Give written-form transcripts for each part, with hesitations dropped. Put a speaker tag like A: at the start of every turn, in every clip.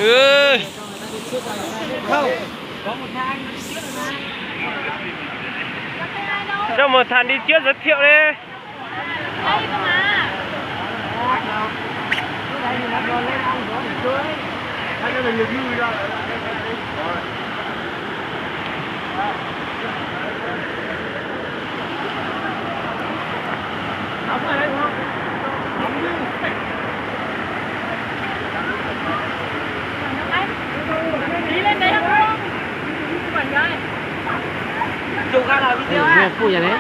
A: Ừ.
B: Không, có một thằng trước mà.
A: Cho một thằng đi trước giới thiệu đi.
C: Đây cơ mà.
B: Đây thì nó lên ăn có để cưới. Anh cho mình được vui ra. Đóng ở đây không? Đóng đi.
C: Đi lên đấy không? Quẩn rồi.
B: Chụp ra là video á. Phụ nhà đấy.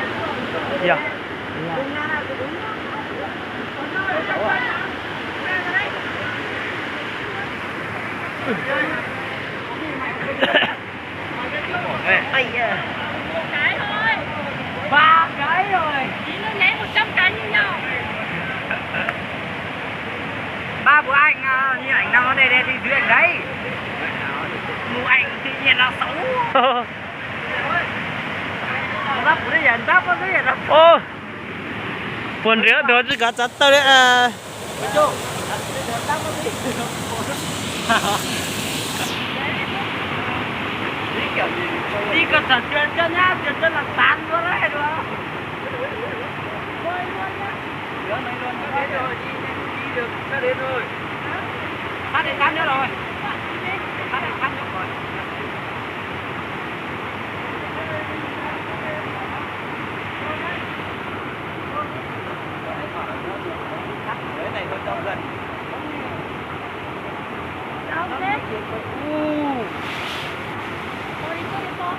A: Dạ.
B: Ây da.
C: Một cái thôi.
B: 3 cái rồi.
C: Đi nó lấy 100 cái như nhau.
B: Ba của anh như ảnh nào nó đè đè thì dưới ảnh đấy. Mù ảnh tự nhiên là xấu. Giáp của nó giận giáp nó dưới là
A: Ô. Quần rửa đồ chứ cả chặt tao đấy à.
B: Đi cẩn thận trượt chân nhá, trượt chân là tàn luôn đấy đúng không? Đường này luôn, đến rồi, đi được, đã đến rồi. Phát đến khăn nữa rồi. Phát đến khăn nữa rồi. Đấy này hơi to gần.
C: Đâu thế? Thôi đi, thôi đi, thôi.